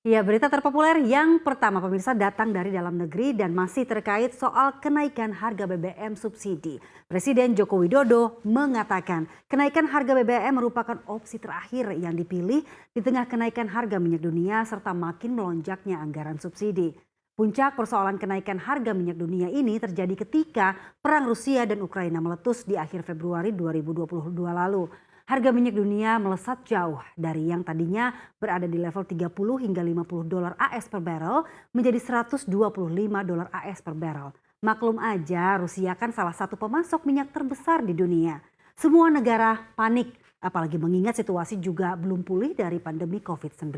Ya, berita terpopuler yang pertama pemirsa datang dari dalam negeri dan masih terkait soal kenaikan harga BBM subsidi. Presiden Joko Widodo mengatakan kenaikan harga BBM merupakan opsi terakhir yang dipilih di tengah kenaikan harga minyak dunia serta makin melonjaknya anggaran subsidi. Puncak persoalan kenaikan harga minyak dunia ini terjadi ketika perang Rusia dan Ukraina meletus di akhir Februari 2022 lalu. Harga minyak dunia melesat jauh dari yang tadinya berada di level 30 hingga 50 dolar AS per barrel menjadi 125 dolar AS per barrel. Maklum aja Rusia kan salah satu pemasok minyak terbesar di dunia. Semua negara panik apalagi mengingat situasi juga belum pulih dari pandemi COVID-19.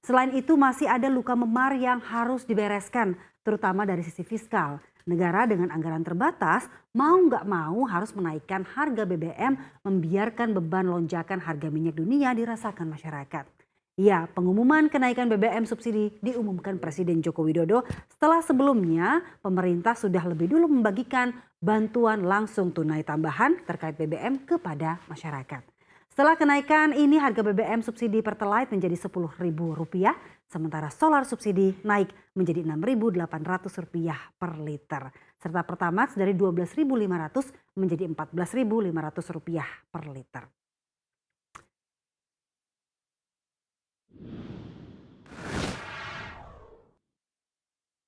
Selain itu masih ada luka memar yang harus dibereskan terutama dari sisi fiskal. Negara dengan anggaran terbatas mau nggak mau harus menaikkan harga BBM membiarkan beban lonjakan harga minyak dunia dirasakan masyarakat. Ya, pengumuman kenaikan BBM subsidi diumumkan Presiden Joko Widodo setelah sebelumnya pemerintah sudah lebih dulu membagikan bantuan langsung tunai tambahan terkait BBM kepada masyarakat. Setelah kenaikan ini harga BBM subsidi Pertalite menjadi Rp10.000, sementara solar subsidi naik menjadi Rp6.800 per liter. Serta Pertamax dari Rp12.500 menjadi Rp14.500 per liter.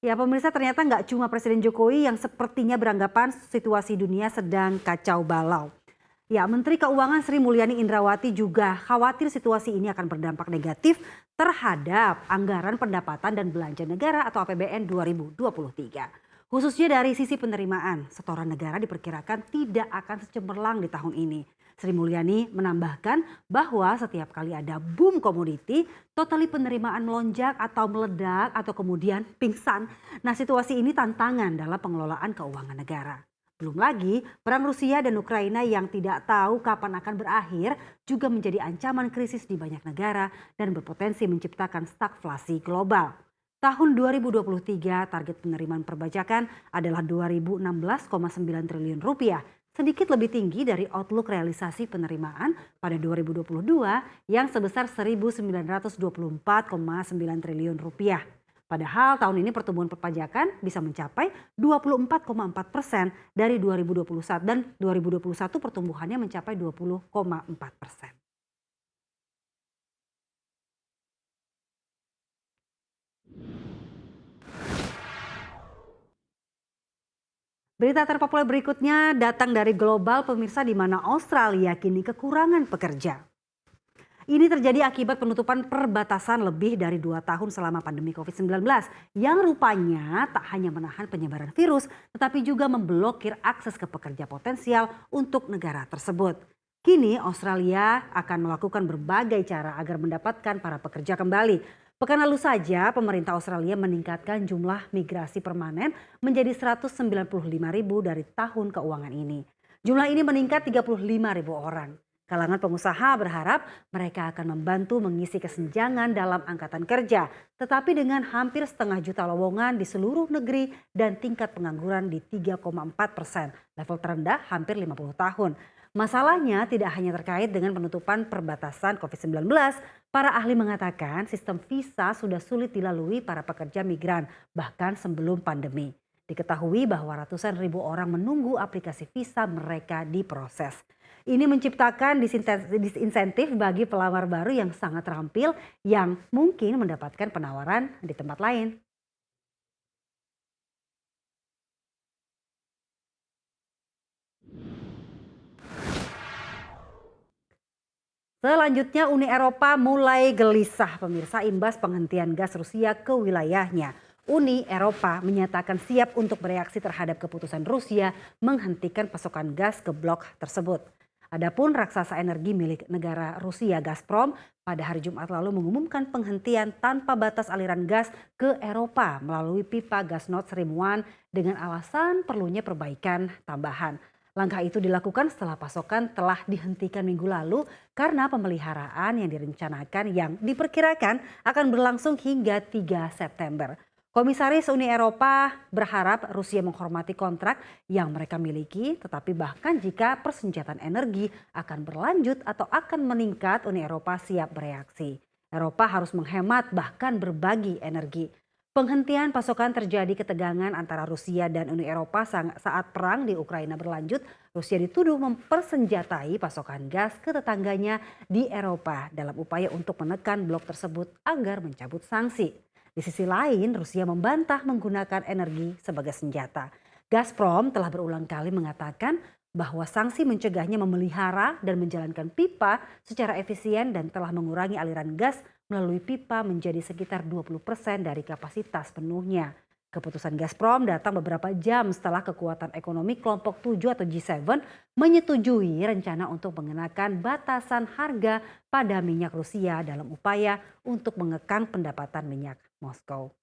Ya pemirsa ternyata nggak cuma Presiden Jokowi yang sepertinya beranggapan situasi dunia sedang kacau balau. Ya, Menteri Keuangan Sri Mulyani Indrawati juga khawatir situasi ini akan berdampak negatif terhadap anggaran pendapatan dan belanja negara atau APBN 2023. Khususnya dari sisi penerimaan, setoran negara diperkirakan tidak akan secemerlang di tahun ini. Sri Mulyani menambahkan bahwa setiap kali ada boom komoditi, totali penerimaan melonjak atau meledak atau kemudian pingsan. Nah, situasi ini tantangan dalam pengelolaan keuangan negara. Belum lagi, perang Rusia dan Ukraina yang tidak tahu kapan akan berakhir juga menjadi ancaman krisis di banyak negara dan berpotensi menciptakan stagflasi global. Tahun 2023 target penerimaan perbajakan adalah Rp2.016,9 triliun, sedikit lebih tinggi dari outlook realisasi penerimaan pada 2022 yang sebesar Rp1.924,9 triliun. Padahal tahun ini pertumbuhan perpajakan bisa mencapai 24,4% dari 2021 dan 2021 pertumbuhannya mencapai 20,4%. Berita terpopuler berikutnya datang dari global pemirsa di mana Australia kini kekurangan pekerja. Ini terjadi akibat penutupan perbatasan lebih dari 2 tahun selama pandemi COVID-19 yang rupanya tak hanya menahan penyebaran virus tetapi juga memblokir akses ke pekerja potensial untuk negara tersebut. Kini Australia akan melakukan berbagai cara agar mendapatkan para pekerja kembali. Pekan lalu saja pemerintah Australia meningkatkan jumlah migrasi permanen menjadi 195.000 dari tahun keuangan ini. Jumlah ini meningkat 35.000 orang. Kalangan pengusaha berharap mereka akan membantu mengisi kesenjangan dalam angkatan kerja. Tetapi dengan hampir setengah juta lowongan di seluruh negeri dan tingkat pengangguran di 3,4%, level terendah hampir 50 tahun. Masalahnya tidak hanya terkait dengan penutupan perbatasan COVID-19, para ahli mengatakan sistem visa sudah sulit dilalui para pekerja migran bahkan sebelum pandemi. Diketahui bahwa ratusan ribu orang menunggu aplikasi visa mereka diproses. Ini menciptakan disinsentif bagi pelamar baru yang sangat terampil yang mungkin mendapatkan penawaran di tempat lain. Selanjutnya Uni Eropa mulai gelisah pemirsa imbas penghentian gas Rusia ke wilayahnya. Uni Eropa menyatakan siap untuk bereaksi terhadap keputusan Rusia menghentikan pasokan gas ke blok tersebut. Adapun raksasa energi milik negara Rusia Gazprom pada hari Jumat lalu mengumumkan penghentian tanpa batas aliran gas ke Eropa melalui pipa gas Nord Stream 1 dengan alasan perlunya perbaikan tambahan. Langkah itu dilakukan setelah pasokan telah dihentikan minggu lalu karena pemeliharaan yang direncanakan yang diperkirakan akan berlangsung hingga 3 September. Komisaris Uni Eropa berharap Rusia menghormati kontrak yang mereka miliki, tetapi bahkan jika persenjataan energi akan berlanjut atau akan meningkat, Uni Eropa siap bereaksi. Eropa harus menghemat bahkan berbagi energi. Penghentian pasokan terjadi ketegangan antara Rusia dan Uni Eropa saat perang di Ukraina berlanjut. Rusia dituduh mempersenjatai pasokan gas ke tetangganya di Eropa dalam upaya untuk menekan blok tersebut agar mencabut sanksi. Di sisi lain, Rusia membantah menggunakan energi sebagai senjata. Gazprom telah berulang kali mengatakan bahwa sanksi mencegahnya memelihara dan menjalankan pipa secara efisien dan telah mengurangi aliran gas melalui pipa menjadi sekitar 20% dari kapasitas penuhnya. Keputusan Gazprom datang beberapa jam setelah kekuatan ekonomi kelompok 7 atau G7 menyetujui rencana untuk mengenakan batasan harga pada minyak Rusia dalam upaya untuk mengekang pendapatan minyak Moskow.